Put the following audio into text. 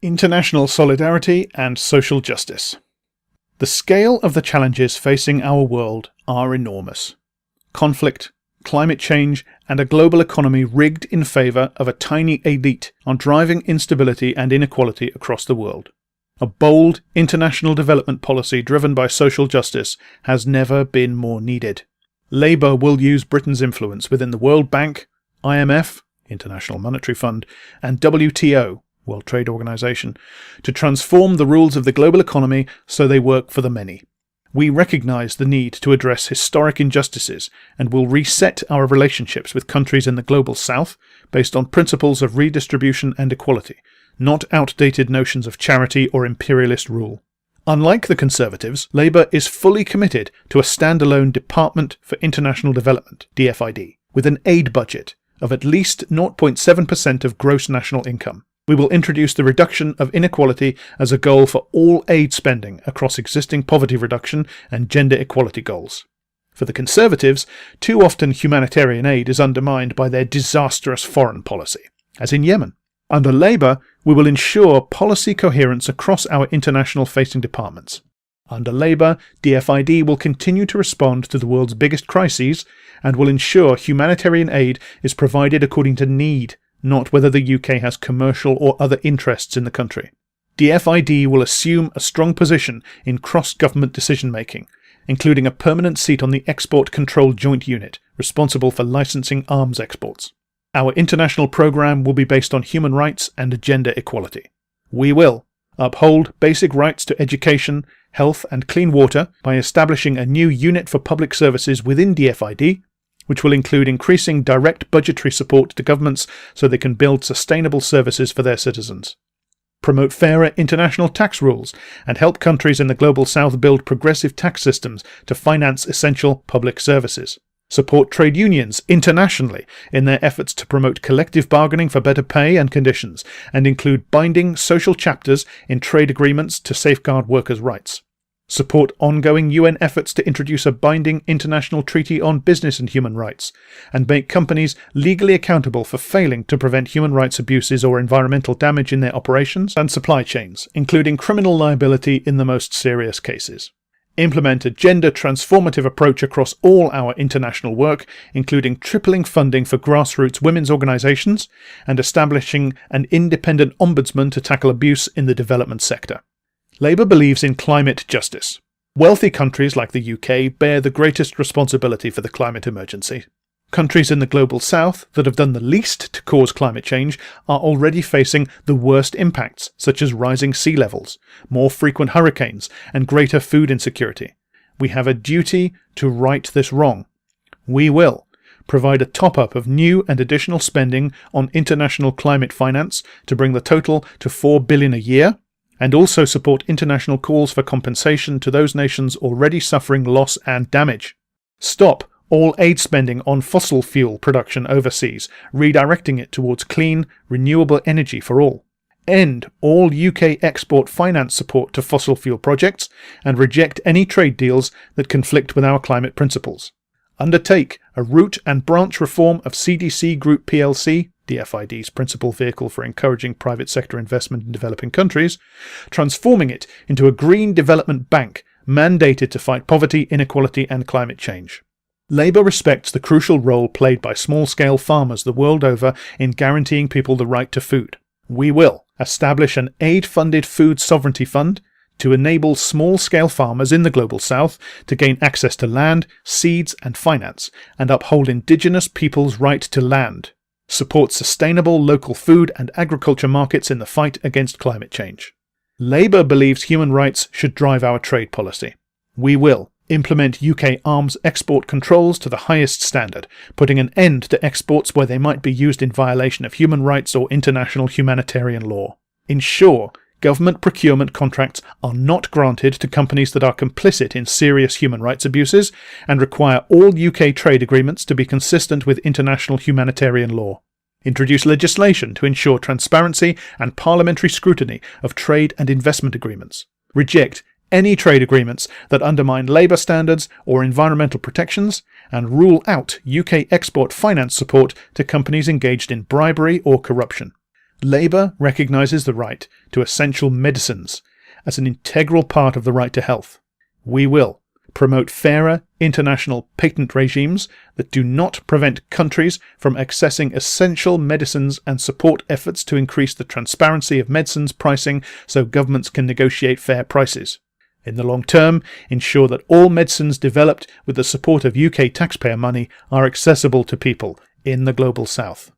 International solidarity and social justice. The scale of the challenges facing our world are enormous. Conflict, climate change, and a global economy rigged in favour of a tiny elite are driving instability and inequality across the world. A bold international development policy driven by social justice has never been more needed. Labour will use Britain's influence within the World Bank, IMF, International Monetary Fund, and WTO, World Trade Organization, to transform the rules of the global economy so they work for the many. We recognise the need to address historic injustices and will reset our relationships with countries in the global south based on principles of redistribution and equality, not outdated notions of charity or imperialist rule. Unlike the Conservatives, Labour is fully committed to a standalone Department for International Development, DFID, with an aid budget of at least 0.7% of gross national income. We will introduce the reduction of inequality as a goal for all aid spending across existing poverty reduction and gender equality goals. For the Conservatives, too often humanitarian aid is undermined by their disastrous foreign policy, as in Yemen. Under Labour, we will ensure policy coherence across our international-facing departments. Under Labour, DFID will continue to respond to the world's biggest crises and will ensure humanitarian aid is provided according to need, not whether the UK has commercial or other interests in the country. DFID will assume a strong position in cross-government decision-making, including a permanent seat on the Export Control Joint Unit, responsible for licensing arms exports. Our international programme will be based on human rights and gender equality. We will uphold basic rights to education, health and clean water by establishing a new unit for public services within DFID, which will include increasing direct budgetary support to governments so they can build sustainable services for their citizens. Promote fairer international tax rules and help countries in the Global South build progressive tax systems to finance essential public services. Support trade unions internationally in their efforts to promote collective bargaining for better pay and conditions, and include binding social chapters in trade agreements to safeguard workers' rights. Support ongoing UN efforts to introduce a binding international treaty on business and human rights, and make companies legally accountable for failing to prevent human rights abuses or environmental damage in their operations and supply chains, including criminal liability in the most serious cases. Implement a gender transformative approach across all our international work, including tripling funding for grassroots women's organisations and establishing an independent ombudsman to tackle abuse in the development sector. Labour believes in climate justice. Wealthy countries like the UK bear the greatest responsibility for the climate emergency. Countries in the global south that have done the least to cause climate change are already facing the worst impacts, such as rising sea levels, more frequent hurricanes, and greater food insecurity. We have a duty to right this wrong. We will provide a top-up of new and additional spending on international climate finance to bring the total to $4 billion a year, and also support international calls for compensation to those nations already suffering loss and damage. Stop all aid spending on fossil fuel production overseas, redirecting it towards clean, renewable energy for all. End all UK export finance support to fossil fuel projects, and reject any trade deals that conflict with our climate principles. Undertake a root and branch reform of CDC Group plc, DFID's principal vehicle for encouraging private sector investment in developing countries, transforming it into a green development bank mandated to fight poverty, inequality and climate change. Labour respects the crucial role played by small-scale farmers the world over in guaranteeing people the right to food. We will establish an aid-funded food sovereignty fund to enable small-scale farmers in the global south to gain access to land, seeds and finance, and uphold indigenous peoples' right to land. Support sustainable local food and agriculture markets in the fight against climate change. Labour believes human rights should drive our trade policy. We will implement UK arms export controls to the highest standard, putting an end to exports where they might be used in violation of human rights or international humanitarian law. Ensure government procurement contracts are not granted to companies that are complicit in serious human rights abuses, and require all UK trade agreements to be consistent with international humanitarian law. Introduce legislation to ensure transparency and parliamentary scrutiny of trade and investment agreements. Reject any trade agreements that undermine labour standards or environmental protections, and rule out UK export finance support to companies engaged in bribery or corruption. Labour recognises the right to essential medicines as an integral part of the right to health. We will promote fairer international patent regimes that do not prevent countries from accessing essential medicines and support efforts to increase the transparency of medicines pricing so governments can negotiate fair prices. In the long term, ensure that all medicines developed with the support of UK taxpayer money are accessible to people in the Global South.